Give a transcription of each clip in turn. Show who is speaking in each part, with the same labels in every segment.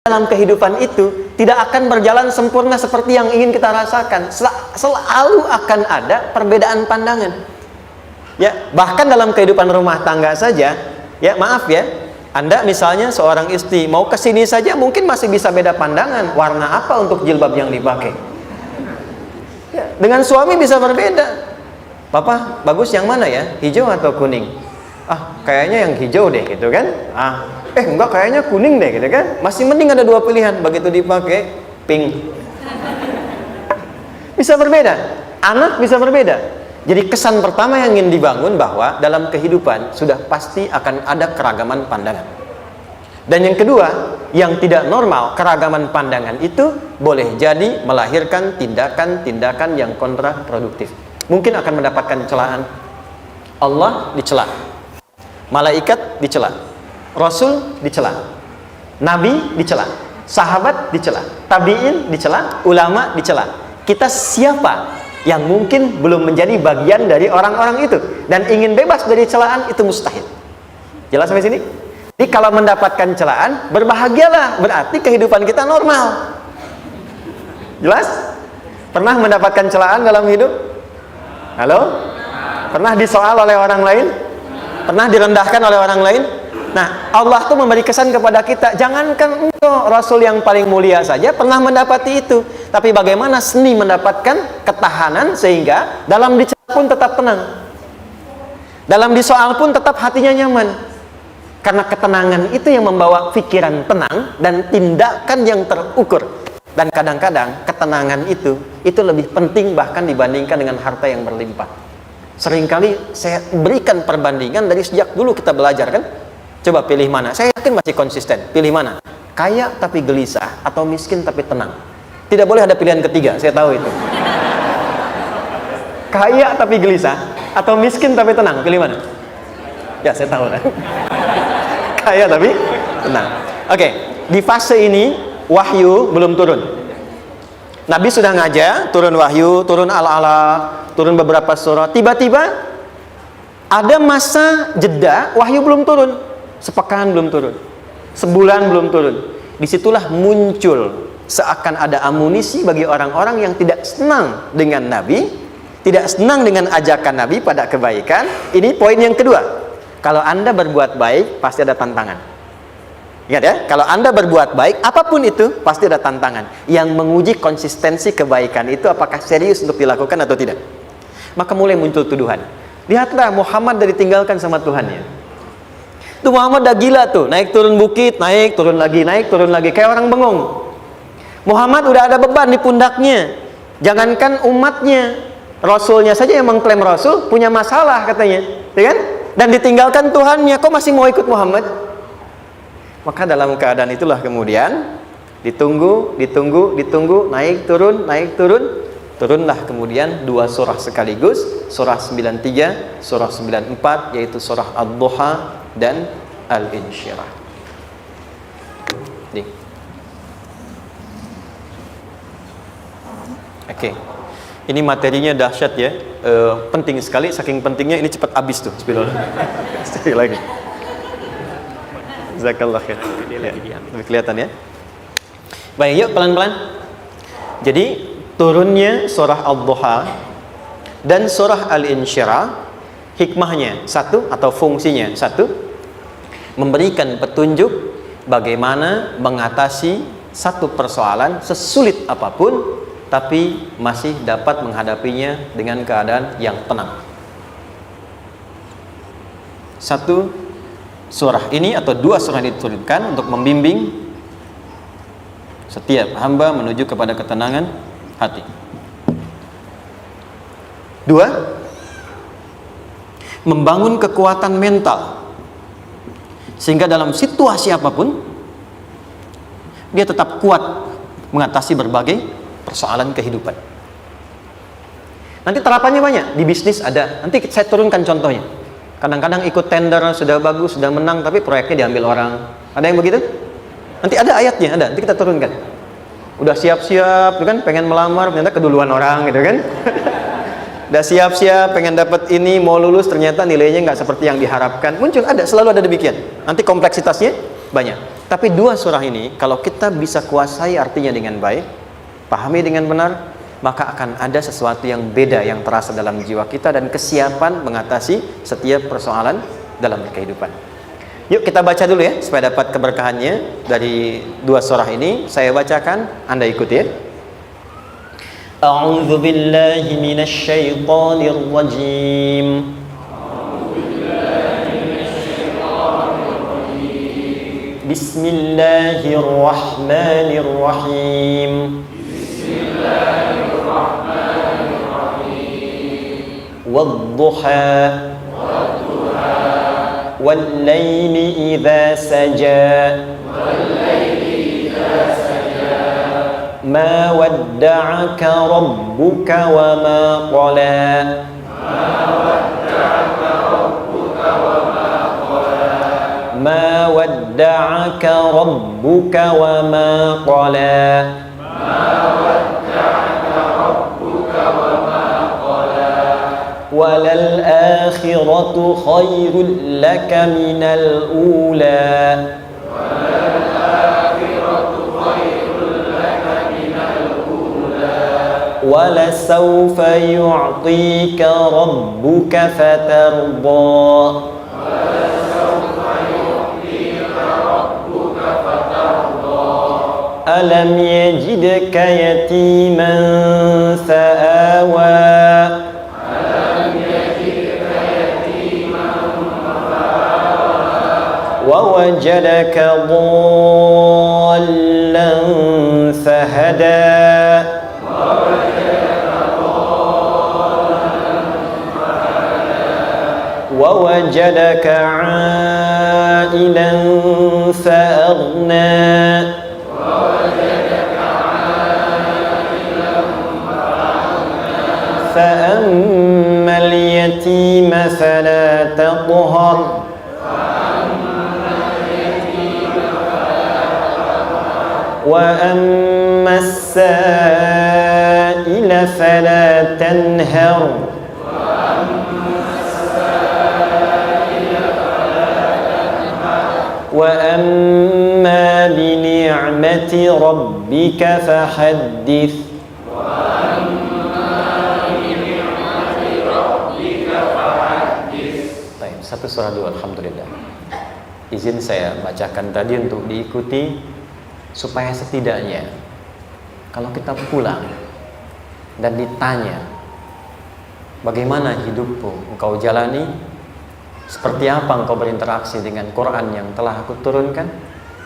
Speaker 1: dalam kehidupan itu tidak akan berjalan sempurna seperti yang ingin kita rasakan. Selalu akan ada perbedaan pandangan. Ya, bahkan dalam kehidupan rumah tangga saja, ya maaf ya, Anda misalnya seorang istri mau kesini saja mungkin masih bisa beda pandangan warna apa untuk jilbab yang dipakai. Ya, dengan suami bisa berbeda. Papa, bagus yang mana ya? Hijau atau kuning? Ah, kayaknya yang hijau deh gitu kan. Enggak, kayaknya kuning deh gitu kan. Masih mending ada dua pilihan. Begitu dipakai pink. Bisa berbeda. Anak bisa berbeda. Jadi kesan pertama yang ingin dibangun bahwa dalam kehidupan sudah pasti akan ada keragaman pandangan. Dan yang kedua, yang tidak normal, keragaman pandangan itu boleh jadi melahirkan tindakan-tindakan yang kontraproduktif. Mungkin akan mendapatkan celaan. Allah dicela, malaikat dicela, Rasul dicela, Nabi dicela, sahabat dicela, tabi'in dicela, ulama dicela. Kita siapa yang mungkin belum menjadi bagian dari orang-orang itu dan ingin bebas dari celaan? Itu mustahil. Jelas sampai sini? Jadi kalau mendapatkan celaan, berbahagialah, berarti kehidupan kita normal. Jelas? Pernah mendapatkan celaan dalam hidup? Halo? Pernah disoal oleh orang lain? Pernah direndahkan oleh orang lain? Nah, Allah tuh memberi kesan kepada kita, jangankan engkau, Rasul yang paling mulia saja pernah mendapati itu. Tapi bagaimana seni mendapatkan ketahanan sehingga dalam dicela pun tetap tenang, dalam disoal pun tetap hatinya nyaman. Karena ketenangan itu yang membawa pikiran tenang dan tindakan yang terukur. Dan kadang-kadang ketenangan itu lebih penting bahkan dibandingkan dengan harta yang berlimpah. Seringkali saya berikan perbandingan dari sejak dulu kita belajar kan. Coba pilih mana? Saya yakin masih konsisten. Pilih mana? Kaya tapi gelisah atau miskin tapi tenang? Tidak boleh ada pilihan ketiga, saya tahu itu. Kaya tapi gelisah atau miskin tapi tenang? Pilih mana? Ya, saya tahu kan. Kaya tapi tenang. Oke, di fase ini wahyu belum turun. Nabi sudah ngajar, turun wahyu, turun ala-ala, turun beberapa surah. Tiba-tiba ada masa jeda, wahyu belum turun. Sepekan belum turun, sebulan belum turun. Disitulah muncul seakan ada amunisi bagi orang-orang yang tidak senang dengan Nabi, tidak senang dengan ajakan Nabi pada kebaikan. Ini poin yang kedua. Kalau Anda berbuat baik, pasti ada tantangan. Ingat ya, kalau Anda berbuat baik, apapun itu, pasti ada tantangan. Yang menguji konsistensi kebaikan itu apakah serius untuk dilakukan atau tidak. Maka mulai muncul tuduhan. Lihatlah Muhammad dari ditinggalkan sama Tuhannya. Itu Muhammad udah gila tuh, naik turun bukit, naik turun lagi, kayak orang bengong. Muhammad udah ada beban di pundaknya. Jangankan umatnya, Rasulnya saja yang mengklaim Rasul punya masalah katanya, ya kan? Dan ditinggalkan Tuhannya, kok masih mau ikut Muhammad? Maka dalam keadaan itulah kemudian ditunggu, naik turun, turunlah kemudian dua surah sekaligus, surah 93, surah 94, yaitu surah Ad-Duha dan Al-Insyirah. Oke. Ini materinya dahsyat ya, penting sekali, saking pentingnya ini cepat habis tuh. Sekali lagi. Jazakallah khair. Ya, kelihatan ya. Baik, yuk pelan-pelan. Jadi turunnya surah Ad-Duha dan surah Al-Insyirah, hikmahnya satu atau fungsinya satu, memberikan petunjuk bagaimana mengatasi satu persoalan sesulit apapun tapi masih dapat menghadapinya dengan keadaan yang tenang. Satu surah ini atau dua surah diturunkan untuk membimbing setiap hamba menuju kepada ketenangan hati. Dua, membangun kekuatan mental sehingga dalam situasi apapun dia tetap kuat mengatasi berbagai persoalan kehidupan. Nanti terapannya banyak, di bisnis ada. Nanti saya turunkan contohnya. Kadang-kadang ikut tender, sudah bagus, sudah menang, tapi proyeknya diambil orang. Ada yang begitu? Nanti ada ayatnya, ada. Nanti kita turunkan. Udah siap-siap, kan? Pengen melamar, ternyata keduluan orang, gitu kan? Udah siap-siap, pengen dapat ini, mau lulus, ternyata nilainya nggak seperti yang diharapkan. Muncul, ada, selalu ada demikian. Nanti kompleksitasnya banyak. Tapi dua surah ini kalau kita bisa kuasai artinya dengan baik, pahami dengan benar, maka akan ada sesuatu yang beda yang terasa dalam jiwa kita dan kesiapan mengatasi setiap persoalan dalam kehidupan. Yuk kita baca dulu ya supaya dapat keberkahannya dari dua surah ini. Saya bacakan, Anda ikuti ya. A'udzu billahi minasy syaithanir rajim. Bismillahirrahmanirrahim. Wadduha والليل إذا سجى ما ودعك ربك وما قلى ما ودعك ربك وما قلى وللآخرة خير لك من الأولى ولسوف يعطيك ربك فترضى ألم يجدك يتيما فآوى ووجدك ضالا فهدى ووجدك عائلا فأغنى فأما اليتيم فلا تقهر وأما السائل فلا تنهر وأما بنعمة ربك فحدث. Baik, satu surah dulu, alhamdulillah. Izin saya bacakan tadi untuk diikuti supaya setidaknya kalau kita pulang dan ditanya bagaimana hidupmu engkau jalani, seperti apa engkau berinteraksi dengan Quran yang telah aku turunkan,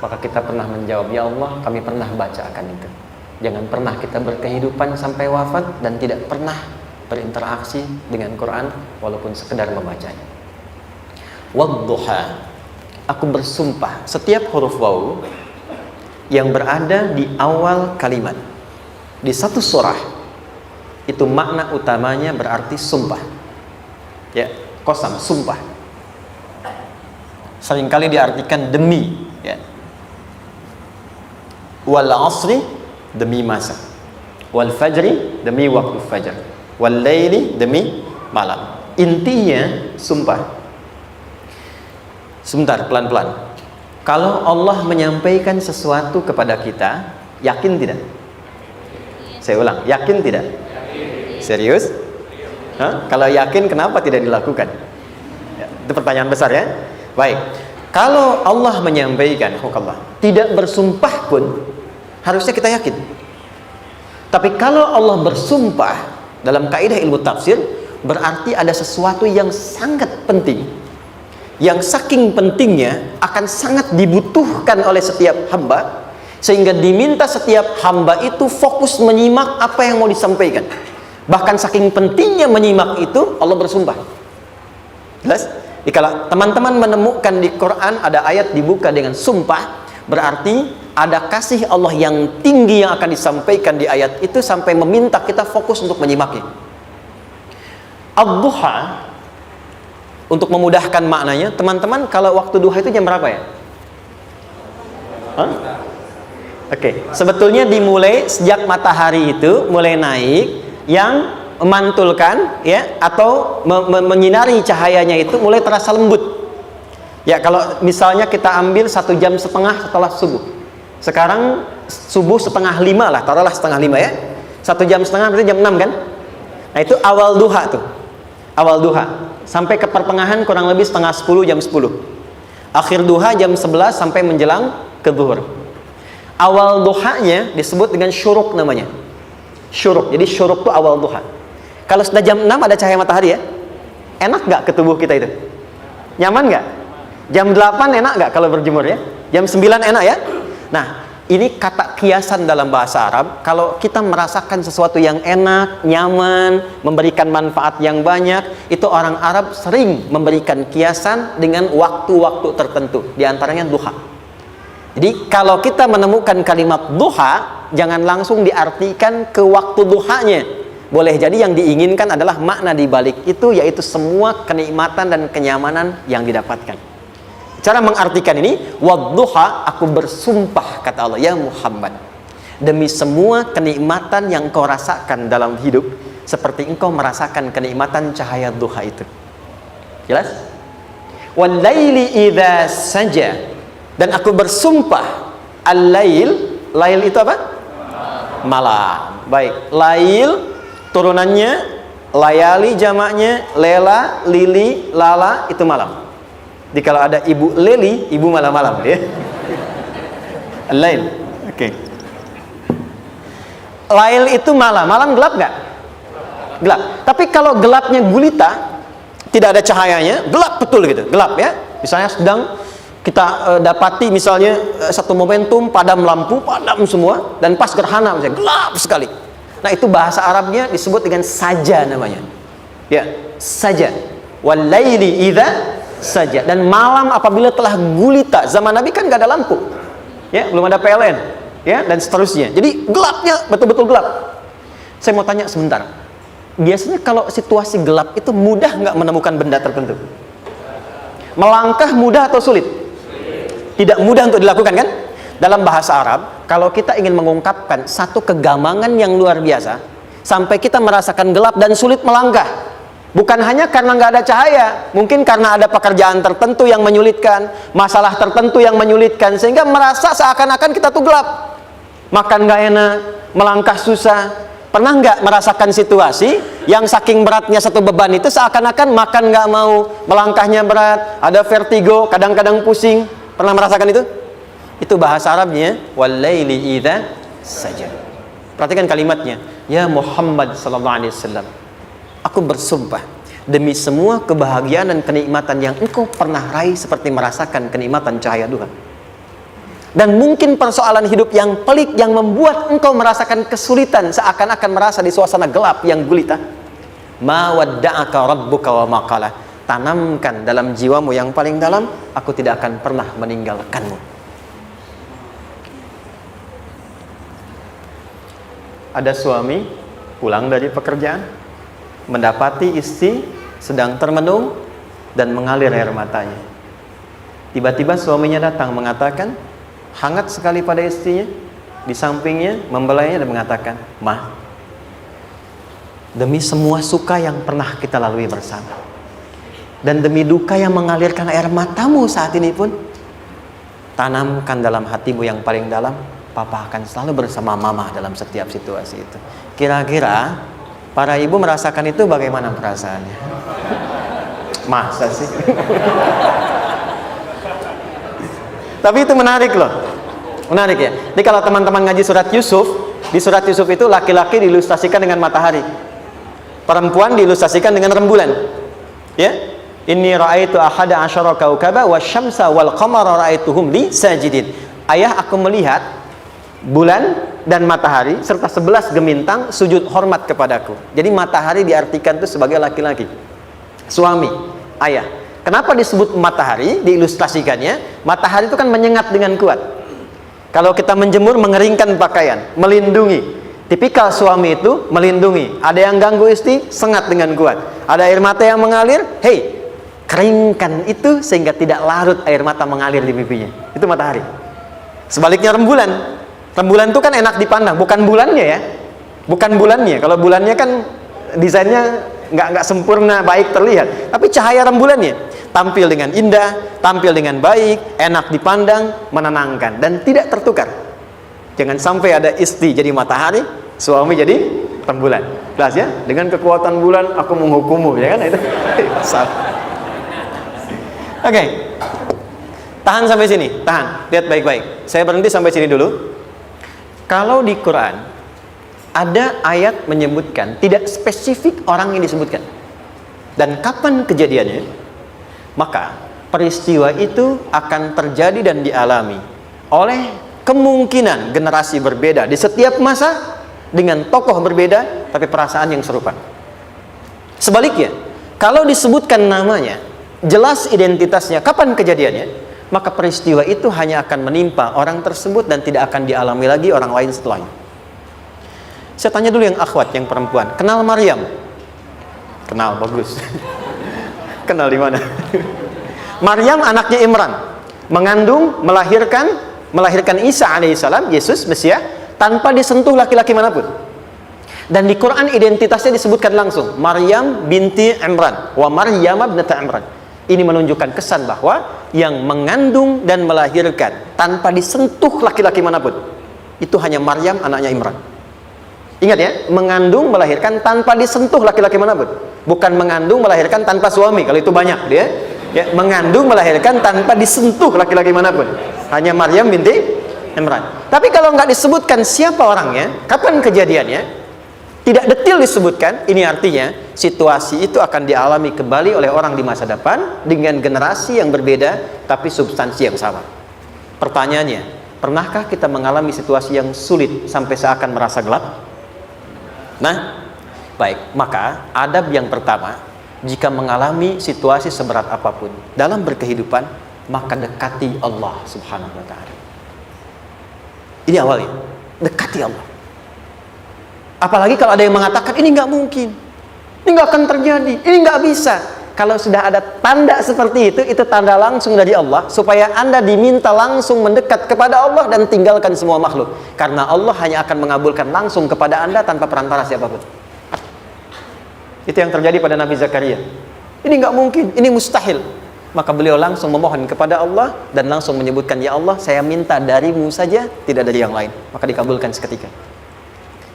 Speaker 1: maka kita pernah menjawab, ya Allah, kami pernah baca akan itu. Jangan pernah kita berkehidupan sampai wafat dan tidak pernah berinteraksi dengan Quran walaupun sekedar membacanya. Wadduha, aku bersumpah, setiap huruf waw yang berada di awal kalimat di satu surah itu makna utamanya berarti sumpah. Ya, qasam, sumpah. Seringkali diartikan demi, ya. Wal asri, demi masa. Wal fajri, demi waktu fajar. Wal laili, demi malam. Intinya sumpah. Sebentar, pelan-pelan. Kalau Allah menyampaikan sesuatu kepada kita, yakin tidak? Saya ulang, yakin tidak? Serius? Hah? Kalau yakin, kenapa tidak dilakukan? Ya, itu pertanyaan besar ya. Baik, kalau Allah menyampaikan, tidak bersumpah pun harusnya kita yakin. Tapi kalau Allah bersumpah dalam kaidah ilmu tafsir, berarti ada sesuatu yang sangat penting, yang saking pentingnya akan sangat dibutuhkan oleh setiap hamba, sehingga diminta setiap hamba itu fokus menyimak apa yang mau disampaikan. Bahkan saking pentingnya menyimak itu, Allah bersumpah. Jelas? Kalau teman-teman menemukan di Quran ada ayat dibuka dengan sumpah, berarti ada kasih Allah yang tinggi yang akan disampaikan di ayat itu sampai meminta kita fokus untuk menyimaknya. Ad-duha, untuk memudahkan maknanya, teman-teman, kalau waktu duha itu jam berapa ya? Oke, sebetulnya dimulai sejak matahari itu mulai naik, yang memantulkan ya atau menyinari cahayanya itu mulai terasa lembut. Ya, kalau misalnya kita ambil 1,5 jam setelah subuh. Sekarang subuh 4:30 lah, taruhlah 4:30 ya. 1,5 jam berarti jam 6 kan? Nah, itu awal duha tuh. Awal duha. Sampai ke pertengahan kurang lebih 9:30, jam 10. Akhir duha jam 11 sampai menjelang ke zuhur. Awal duhanya disebut dengan syuruk namanya. Syuruk. Jadi syuruk itu awal duha. Kalau sudah jam 6 ada cahaya matahari ya. Enak nggak ke tubuh kita itu? Nyaman nggak? Jam 8 enak nggak kalau berjemur ya? Jam 9 enak ya? Nah, ini kata kiasan dalam bahasa Arab. Kalau kita merasakan sesuatu yang enak, nyaman, memberikan manfaat yang banyak, itu orang Arab sering memberikan kiasan dengan waktu-waktu tertentu. Di antaranya duha. Jadi kalau kita menemukan kalimat duha, jangan langsung diartikan ke waktu duhanya. Boleh jadi yang diinginkan adalah makna di balik itu, yaitu semua kenikmatan dan kenyamanan yang didapatkan. Cara mengartikan ini, wadduha, aku bersumpah kata Allah, ya Muhammad, demi semua kenikmatan yang kau rasakan dalam hidup, seperti engkau merasakan kenikmatan cahaya duha itu. Jelas? Wal-laili idza saja, dan aku bersumpah, al-lail, lail itu apa? Malam. Baik, lail turunannya, layali jamaknya, lela, lili, lala, itu malam. Jadi kalau ada ibu leli, ibu malam-malam ya. Lail. Oke. Lail itu malam. Malam gelap nggak? Gelap. Tapi kalau gelapnya gulita, tidak ada cahayanya, gelap betul gitu. Gelap ya. Misalnya sedang kita dapati misalnya satu momentum padam lampu, padam semua, dan pas gerhana misalnya gelap sekali. Nah, itu bahasa Arabnya disebut dengan saja namanya. Ya, saja. Wal laili idza saja. Dan malam apabila telah gulita. Zaman Nabi kan nggak ada lampu, ya, belum ada PLN, ya, dan seterusnya. Jadi gelapnya betul-betul gelap. Saya mau tanya sebentar, biasanya kalau situasi gelap itu mudah nggak menemukan benda tertentu? Melangkah mudah atau sulit? Tidak mudah untuk dilakukan kan? Dalam bahasa Arab, kalau kita ingin mengungkapkan satu kegamangan yang luar biasa, sampai kita merasakan gelap dan sulit melangkah, bukan hanya karena nggak ada cahaya, mungkin karena ada pekerjaan tertentu yang menyulitkan, masalah tertentu yang menyulitkan, sehingga merasa seakan-akan kita tuh gelap, makan nggak enak, melangkah susah. Pernah nggak merasakan situasi yang saking beratnya satu beban itu seakan-akan makan nggak mau, melangkahnya berat, ada vertigo, kadang-kadang pusing? Pernah merasakan itu? Itu bahasa Arabnya wal-laili idza saja. Perhatikan kalimatnya, ya Muhammad sallallahu alaihi wasallam, aku bersumpah demi semua kebahagiaan dan kenikmatan yang engkau pernah raih, seperti merasakan kenikmatan cahaya duha. Dan mungkin persoalan hidup yang pelik yang membuat engkau merasakan kesulitan, seakan-akan merasa di suasana gelap yang gulita. Ma wadda'aka rabbuka wa ma qala. Tanamkan dalam jiwamu yang paling dalam, aku tidak akan pernah meninggalkanmu. Ada suami pulang dari pekerjaan, mendapati istri sedang termenung dan mengalir air matanya. Tiba-tiba suaminya datang mengatakan, hangat sekali pada istrinya, di sampingnya membelainya dan mengatakan, "Ma, demi semua suka yang pernah kita lalui bersama, dan demi duka yang mengalirkan air matamu saat ini pun, tanamkan dalam hatimu yang paling dalam, Papa akan selalu bersama Mama dalam setiap situasi itu." Kira-kira para ibu merasakan itu bagaimana perasaannya? Masa sih? Tapi itu menarik loh. Menarik ya. Jadi kalau teman-teman ngaji surat Yusuf, di surat Yusuf itu laki-laki diilustrasikan dengan matahari, perempuan diilustrasikan dengan rembulan. Ya. Inni ra'aitu ahada asyara kaukaba wasyamsa wal qamara ra'aituhum li sajidin. Ayah, aku melihat bulan dan matahari serta 11 gemintang sujud hormat kepadaku. Jadi matahari diartikan itu sebagai laki-laki, suami, ayah. Kenapa disebut matahari? Diilustrasikannya, matahari itu kan menyengat dengan kuat. Kalau kita menjemur, mengeringkan pakaian, melindungi. Tipikal suami itu melindungi. Ada yang ganggu istri, sengat dengan kuat. Ada air mata yang mengalir, hei, keringkan itu sehingga tidak larut air mata mengalir di pipinya. Itu matahari. Sebaliknya rembulan. Rembulan itu kan enak dipandang, bukan bulannya ya, bukan bulannya. Kalau bulannya kan desainnya nggak sempurna baik terlihat, tapi cahaya rembulannya. tampil dengan indah, tampil dengan baik, enak dipandang, menenangkan, dan tidak tertukar. Jangan sampai ada istri jadi matahari, suami jadi rembulan. Jelas ya? Dengan kekuatan bulan aku menghukummu, ya kan? Itu salah. Oke. Tahan sampai sini, tahan. Lihat baik-baik. Saya berhenti sampai sini dulu. Kalau di Quran ada ayat menyebutkan, tidak spesifik orang yang disebutkan dan kapan kejadiannya, maka peristiwa itu akan terjadi dan dialami oleh kemungkinan generasi berbeda di setiap masa dengan tokoh berbeda tapi perasaan yang serupa. Sebaliknya, kalau disebutkan namanya, jelas identitasnya, kapan kejadiannya, maka peristiwa itu hanya akan menimpa orang tersebut dan tidak akan dialami lagi orang lain setelahnya. Saya tanya dulu yang akhwat, yang perempuan, kenal Maryam? Kenal, bagus. Kenal di mana? Maryam anaknya Imran, mengandung, melahirkan Isa alaihissalam, Yesus Mesias, tanpa disentuh laki-laki manapun. Dan di Quran identitasnya disebutkan langsung, Maryam binti Imran, wa Maryam ibnata Imran. Ini menunjukkan kesan bahwa yang mengandung dan melahirkan tanpa disentuh laki-laki manapun, itu hanya Maryam anaknya Imran. Ingat ya, mengandung melahirkan tanpa disentuh laki-laki manapun, bukan mengandung melahirkan tanpa suami. Kalau itu banyak dia, ya, mengandung melahirkan tanpa disentuh laki-laki manapun, hanya Maryam binti Imran. Tapi kalau nggak disebutkan siapa orangnya, kapan kejadiannya, tidak detail disebutkan, ini artinya situasi itu akan dialami kembali oleh orang di masa depan dengan generasi yang berbeda tapi substansi yang sama. Pertanyaannya, pernahkah kita mengalami situasi yang sulit sampai seakan merasa gelap? Nah, baik, maka adab yang pertama, jika mengalami situasi seberat apapun dalam berkehidupan, maka dekati Allah Subhanahu wa ta'ala. Ini awalnya, dekati Allah. Apalagi kalau ada yang mengatakan ini nggak mungkin, ini nggak akan terjadi, ini nggak bisa. Kalau sudah ada tanda seperti itu tanda langsung dari Allah, supaya Anda diminta langsung mendekat kepada Allah dan tinggalkan semua makhluk. Karena Allah hanya akan mengabulkan langsung kepada Anda tanpa perantara siapapun. Itu yang terjadi pada Nabi Zakaria. Ini nggak mungkin, ini mustahil. Maka beliau langsung memohon kepada Allah dan langsung menyebutkan, ya Allah, saya minta darimu saja, tidak dari yang lain. Maka dikabulkan seketika.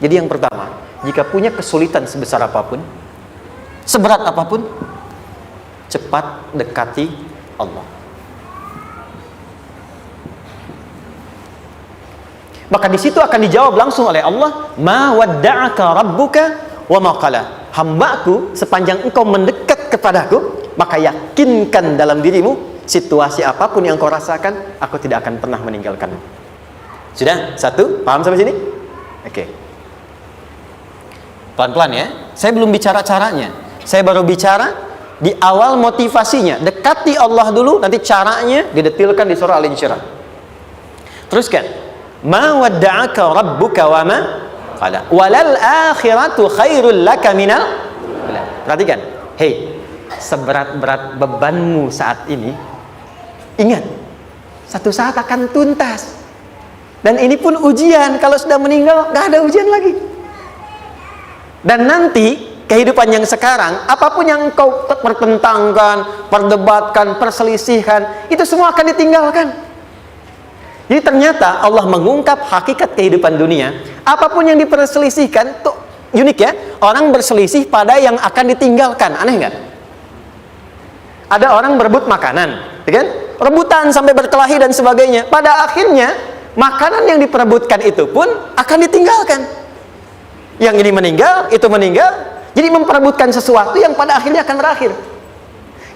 Speaker 1: Jadi yang pertama, jika punya kesulitan sebesar apapun, seberat apapun, cepat dekati Allah. Maka di situ akan dijawab langsung oleh Allah, ma wadda'aka rabbuka wa ma qala. Hambaku, sepanjang engkau mendekat kepadaku, maka yakinkan dalam dirimu, situasi apapun yang kau rasakan, aku tidak akan pernah meninggalkanmu. Sudah? Satu? Paham sampai sini? Oke. Pelan-pelan ya. Saya belum bicara caranya. Saya baru bicara di awal motivasinya. Dekati Allah dulu, nanti caranya didetilkan di surah Al-Insyirah. Teruskan. Ma wadda'aka rabbuka wa ma qala. Walal akhiratu khairul laka minal. Perhatikan. Hei, seberat-berat bebanmu saat ini, ingat, satu saat akan tuntas. Dan ini pun ujian. Kalau sudah meninggal, gak ada ujian lagi. Dan nanti kehidupan yang sekarang, apapun yang engkau pertentangkan, perdebatkan, perselisihkan, itu semua akan ditinggalkan. Jadi ternyata Allah mengungkap hakikat kehidupan dunia. Apapun yang diperselisihkan, tuh unik ya. Orang berselisih pada yang akan ditinggalkan. Aneh nggak? Ada orang berebut makanan, kan? Rebutan sampai berkelahi dan sebagainya. Pada akhirnya makanan yang diperebutkan itu pun akan ditinggalkan. Yang ini meninggal, itu meninggal. Jadi memperebutkan sesuatu yang pada akhirnya akan berakhir.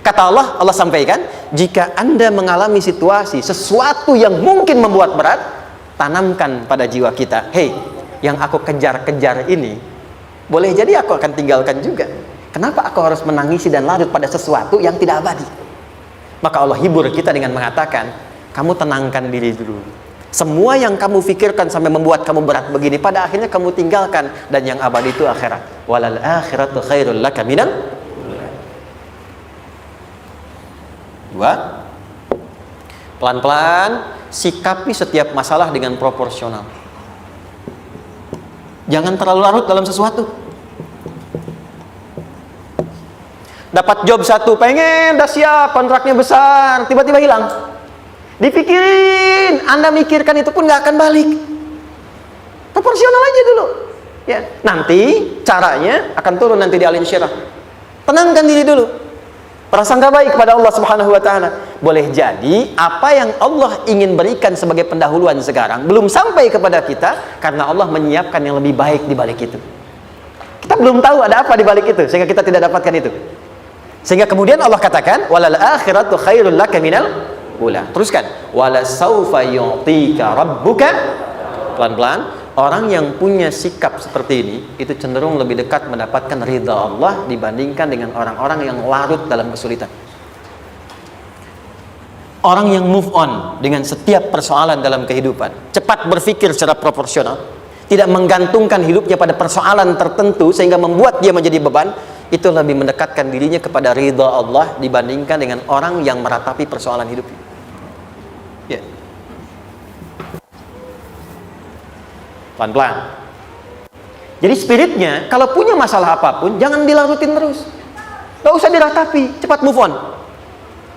Speaker 1: Kata Allah, Allah sampaikan, jika Anda mengalami situasi, sesuatu yang mungkin membuat berat, tanamkan pada jiwa kita, hei, yang aku kejar-kejar ini, boleh jadi aku akan tinggalkan juga. Kenapa aku harus menangisi dan larut pada sesuatu yang tidak abadi? Maka Allah hibur kita dengan mengatakan, kamu tenangkan diri dulu. Semua yang kamu pikirkan sampai membuat kamu berat begini, pada akhirnya kamu tinggalkan, dan yang abadi itu akhirat. Walal akhiratu khairul laka minal. Dua, pelan-pelan sikapi setiap masalah dengan proporsional. Jangan terlalu larut dalam sesuatu. dapat job satu, pengen, udah siap, kontraknya besar, tiba-tiba hilang. Dipikirin, Anda mikirkan itu pun nggak akan balik. Proporsional aja dulu. Ya, nanti caranya akan turun nanti di alim syirah. Tenangkan diri dulu. Prasangka baik kepada Allah Subhanahu wa taala. Boleh jadi apa yang Allah ingin berikan sebagai pendahuluan sekarang belum sampai kepada kita karena Allah menyiapkan yang lebih baik di balik itu. Kita belum tahu ada apa di balik itu sehingga kita tidak dapatkan itu. Sehingga kemudian Allah katakan walal akhiratu khairul laka minal ula. Teruskan wala saufa yu'tika rabbuka. Pelan-pelan. Orang yang punya sikap seperti ini itu cenderung lebih dekat mendapatkan ridha Allah dibandingkan dengan orang-orang yang larut dalam kesulitan. Orang yang move on dengan setiap persoalan dalam kehidupan, cepat berpikir secara proporsional, tidak menggantungkan hidupnya pada persoalan tertentu sehingga membuat dia menjadi beban, itu lebih mendekatkan dirinya kepada ridha Allah dibandingkan dengan orang yang meratapi persoalan hidupnya. Ya. Pelan-pelan. Jadi spiritnya, kalau punya masalah apapun, jangan dilarutin terus. Gak usah diratapi, cepat move on.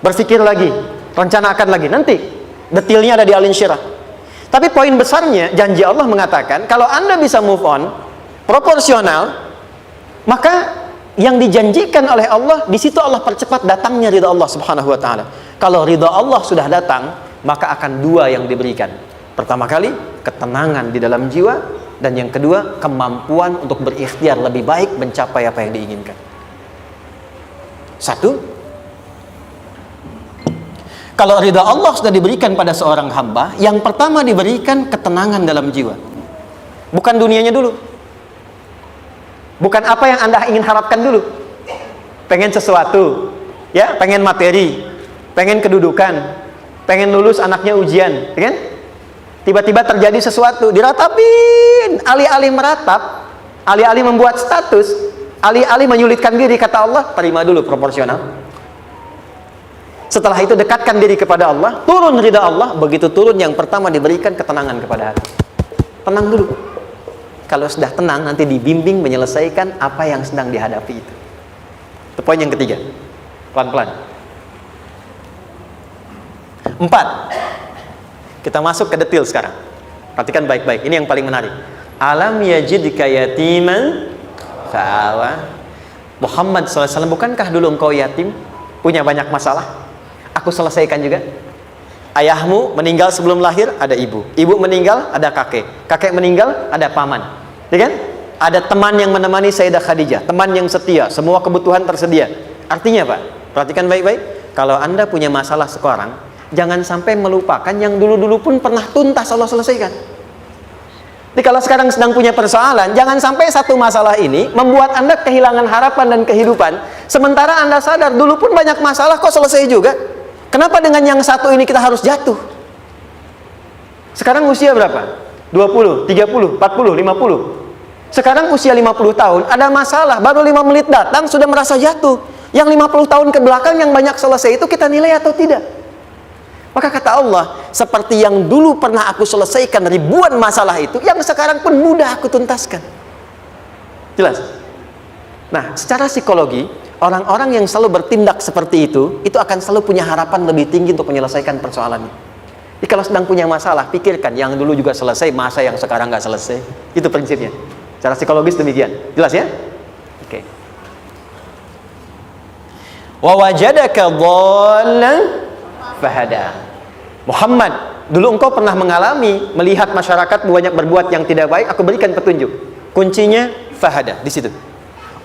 Speaker 1: Berpikir lagi, rencanakan lagi. Nanti, detailnya ada di Al Insyirah. Tapi poin besarnya, janji Allah mengatakan, kalau Anda bisa move on, proporsional, maka yang dijanjikan oleh Allah, di situ Allah percepat datangnya ridha Allah Subhanahu wa ta'ala. Kalau ridha Allah sudah datang, maka akan dua yang diberikan. Pertama kali, ketenangan di dalam jiwa, dan yang kedua, kemampuan untuk berikhtiar lebih baik mencapai apa yang diinginkan. Satu, kalau ridha Allah sudah diberikan pada seorang hamba, yang pertama diberikan ketenangan dalam jiwa. Bukan dunianya dulu. Bukan apa yang Anda ingin harapkan dulu. Pengen sesuatu, ya, pengen materi, pengen kedudukan, pengen lulus anaknya ujian, ya kan? Tiba-tiba terjadi sesuatu, diratapin, alih-alih meratap, alih-alih membuat status, alih-alih menyulitkan diri, kata Allah, terima dulu proporsional. Setelah itu dekatkan diri kepada Allah, turun ridha Allah. Begitu turun, yang pertama diberikan ketenangan kepada hati. Tenang dulu. Kalau sudah tenang, nanti dibimbing menyelesaikan apa yang sedang dihadapi itu. Itu poin yang ketiga. Pelan-pelan. 4. Kita masuk ke detail sekarang. Perhatikan baik-baik. Ini yang paling menarik. Alam yajidka yatiman fa'awa. Muhammad SAW, bukankah dulu engkau yatim? Punya banyak masalah? Aku selesaikan juga. Ayahmu meninggal sebelum lahir, ada ibu. Ibu meninggal, ada kakek. Kakek meninggal, ada paman. Ya kan? Ada teman yang menemani Sayyidah Khadijah. Teman yang setia. Semua kebutuhan tersedia. Artinya apa? Perhatikan baik-baik. Kalau Anda punya masalah sekarang, jangan sampai melupakan yang dulu-dulu pun pernah tuntas Allah selesaikan. Jadi kalau sekarang sedang punya persoalan, jangan sampai satu masalah ini membuat Anda kehilangan harapan dan kehidupan. Sementara Anda sadar, dulu pun banyak masalah kok selesai juga. Kenapa dengan yang satu ini kita harus jatuh? Sekarang usia berapa? 20, 30, 40, 50. Sekarang usia 50 tahun, ada masalah, baru 5 menit datang sudah merasa jatuh. Yang 50 tahun ke belakang yang banyak selesai itu kita nilai atau tidak? Maka kata Allah, seperti yang dulu pernah aku selesaikan ribuan masalah itu, yang sekarang pun mudah aku tuntaskan. Jelas? Nah, secara psikologi, orang-orang yang selalu bertindak seperti itu akan selalu punya harapan lebih tinggi untuk menyelesaikan persoalannya. Jadi kalau sedang punya masalah, pikirkan yang dulu juga selesai, masa yang sekarang nggak selesai. Itu prinsipnya. Secara psikologis demikian. Jelas ya? Oke. Wa wajadaka dhallan fahada. Muhammad, dulu engkau pernah mengalami melihat masyarakat banyak berbuat yang tidak baik, aku berikan petunjuk. Kuncinya fahada di situ.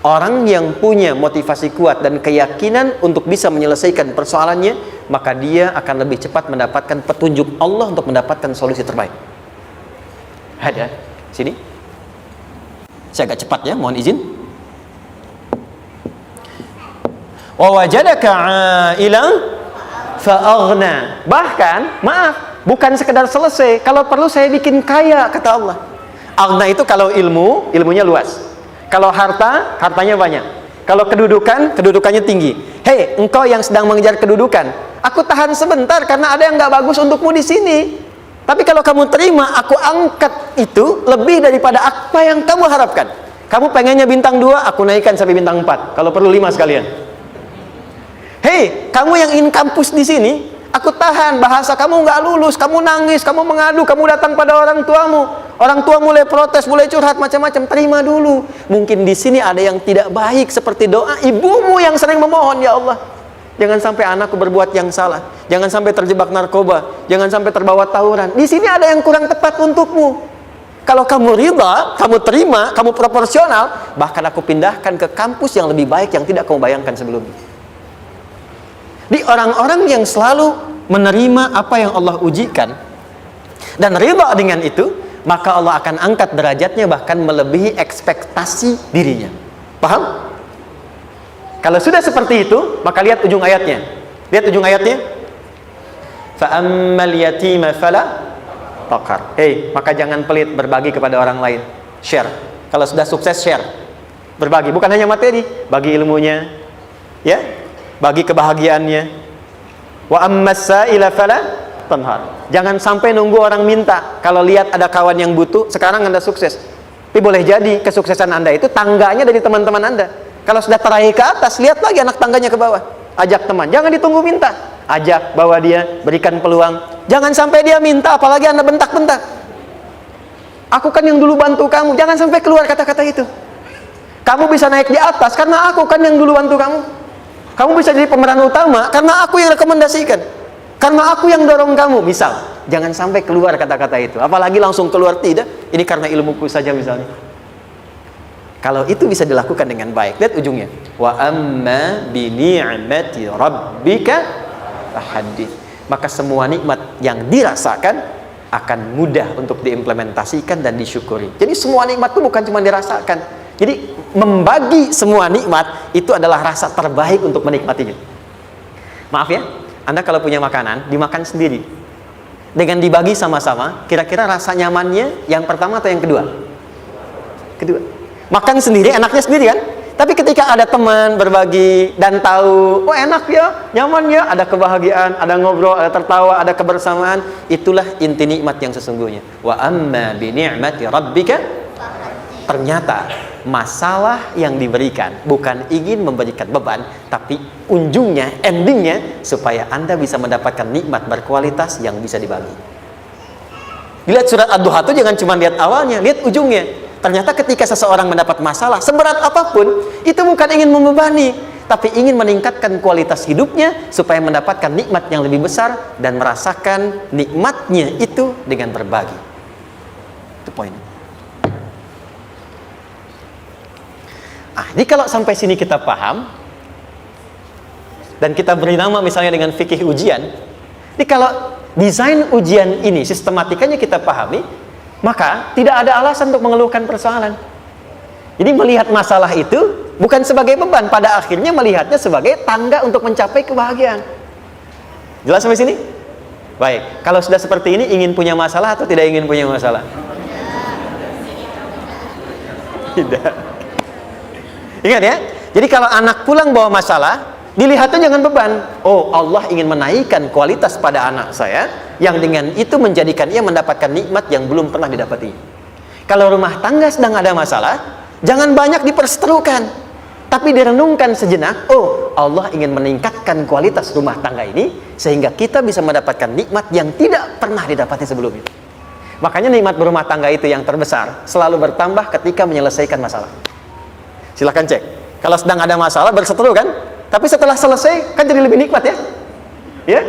Speaker 1: Orang yang punya motivasi kuat dan keyakinan untuk bisa menyelesaikan persoalannya, maka dia akan lebih cepat mendapatkan petunjuk Allah untuk mendapatkan solusi terbaik. Ada sini. Saya agak cepat ya, mohon izin. Wa wajadaka 'ailan fa'aghna. Bahkan, maaf, bukan sekedar selesai, kalau perlu saya bikin kaya, kata Allah. Aghna itu kalau ilmunya luas. Kalau harta, hartanya banyak. Kalau kedudukan, kedudukannya tinggi. Hei, engkau yang sedang mengejar kedudukan, aku tahan sebentar karena ada yang nggak bagus untukmu di sini. Tapi kalau kamu terima, aku angkat itu lebih daripada apa yang kamu harapkan. Kamu pengennya bintang 2, aku naikkan sampai bintang 4. Kalau perlu 5 sekalian. Hei, kamu yang ingin kampus di sini, aku tahan, bahasa kamu nggak lulus, kamu nangis, kamu mengadu, kamu datang pada orang tuamu. Orang tua mulai protes, mulai curhat macam-macam. Terima dulu. Mungkin di sini ada yang tidak baik seperti doa ibumu yang sering memohon, ya Allah, jangan sampai anakku berbuat yang salah, jangan sampai terjebak narkoba, jangan sampai terbawa tawuran. Di sini ada yang kurang tepat untukmu. Kalau kamu ridha, kamu terima, kamu proporsional, bahkan aku pindahkan ke kampus yang lebih baik yang tidak kamu bayangkan sebelumnya. Di orang-orang yang selalu menerima apa yang Allah ujikan dan ridha dengan itu, maka Allah akan angkat derajatnya bahkan melebihi ekspektasi dirinya. Paham? Kalau sudah seperti itu, maka lihat ujung ayatnya. Lihat ujung ayatnya. Fa ammal yatima fala taqhar. Hei, maka jangan pelit berbagi kepada orang lain. Share. Kalau sudah sukses, share. Berbagi, bukan hanya materi, bagi ilmunya, ya, bagi kebahagiaannya. Wa ammas sa'ila fala tanhar. Jangan sampai nunggu orang minta. Kalau lihat ada kawan yang butuh, sekarang Anda sukses. Tapi boleh jadi kesuksesan Anda itu tangganya dari teman-teman Anda. Kalau sudah teraih ke atas, lihat lagi anak tangganya ke bawah. Ajak teman, jangan ditunggu minta. Ajak, bawa dia, berikan peluang. Jangan sampai dia minta, apalagi Anda bentak-bentak. Aku kan yang dulu bantu kamu. Jangan sampai keluar kata-kata itu. Kamu bisa naik di atas karena aku kan yang dulu bantu kamu. Kamu bisa jadi pemeran utama karena aku yang rekomendasikan. Karena aku yang dorong kamu. Misal, jangan sampai keluar kata-kata itu. Apalagi langsung keluar, tidak. Ini karena ilmuku saja misalnya. Kalau itu bisa dilakukan dengan baik, lihat ujungnya. Wa amma bi ni'mati rabbika fahaddits. Maka semua nikmat yang dirasakan akan mudah untuk diimplementasikan dan disyukuri. Jadi semua nikmat itu bukan cuma dirasakan. Jadi membagi semua nikmat itu adalah rasa terbaik untuk menikmatinya. Maaf ya, Anda kalau punya makanan, dimakan sendiri. Dengan dibagi sama-sama, kira-kira rasa nyamannya yang pertama atau yang kedua? Kedua. Makan sendiri, enaknya sendiri kan? Tapi ketika ada teman berbagi dan tahu, oh enak ya, nyaman ya, ada kebahagiaan, ada ngobrol, ada tertawa, ada kebersamaan, itulah inti nikmat yang sesungguhnya. Wa amma bi ni'mati rabbika. Ternyata masalah yang diberikan bukan ingin memberikan beban, tapi ujungnya, endingnya supaya Anda bisa mendapatkan nikmat berkualitas yang bisa dibagi. Lihat surat Ad-Duha itu jangan cuma lihat awalnya, lihat ujungnya. Ternyata ketika seseorang mendapat masalah seberat apapun, itu bukan ingin membebani, tapi ingin meningkatkan kualitas hidupnya supaya mendapatkan nikmat yang lebih besar dan merasakan nikmatnya itu dengan berbagi. Itu poinnya. Jadi kalau sampai sini kita paham dan kita beri nama misalnya dengan fikih ujian. Jadi kalau desain ujian ini sistematikanya kita pahami, maka tidak ada alasan untuk mengeluhkan persoalan. Jadi melihat masalah itu bukan sebagai beban, pada akhirnya melihatnya sebagai tangga untuk mencapai kebahagiaan. Jelas sampai sini? Baik, kalau sudah seperti ini, ingin punya masalah atau tidak ingin punya masalah? Tidak. Ingat ya, jadi kalau anak pulang bawa masalah, dilihatnya jangan beban. Oh, Allah ingin menaikkan kualitas pada anak saya, yang dengan itu menjadikan ia mendapatkan nikmat yang belum pernah didapati. Kalau rumah tangga sedang ada masalah, jangan banyak diperseterukan, tapi direnungkan sejenak. Oh, Allah ingin meningkatkan kualitas rumah tangga ini sehingga kita bisa mendapatkan nikmat yang tidak pernah didapati sebelumnya. Makanya nikmat berumah tangga itu yang terbesar selalu bertambah ketika menyelesaikan masalah. Silahkan cek. Kalau sedang ada masalah berseteru kan, tapi setelah selesai kan jadi lebih nikmat ya. Ya,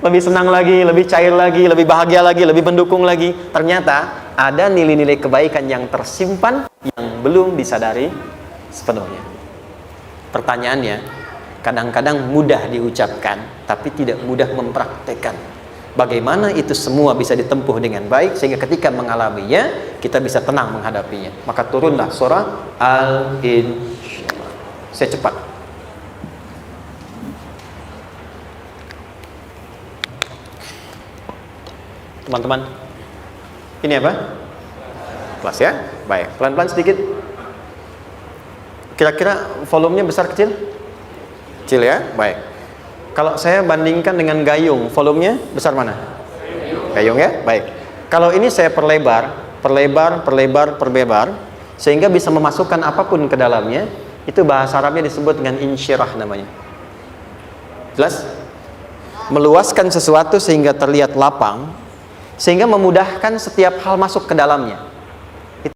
Speaker 1: lebih senang lagi, lebih cair lagi, lebih bahagia lagi, lebih mendukung lagi. Ternyata ada nilai-nilai kebaikan yang tersimpan yang belum disadari sepenuhnya. Pertanyaannya, kadang-kadang mudah diucapkan tapi tidak mudah mempraktekkan. Bagaimana itu semua bisa ditempuh dengan baik sehingga ketika mengalaminya kita bisa tenang menghadapinya. Maka turunlah surah Al-Insyirah. Saya cepat. Teman-teman, ini apa? Kelas ya? Baik, pelan-pelan sedikit. Kira-kira volumenya besar kecil? Kecil ya? Baik. Kalau saya bandingkan dengan gayung, volumenya besar mana? Gayung ya? Baik. Kalau ini saya perlebar, sehingga bisa memasukkan apapun ke dalamnya, itu bahasa Arabnya disebut dengan insyirah namanya. Jelas? Meluaskan sesuatu sehingga terlihat lapang, sehingga memudahkan setiap hal masuk ke dalamnya.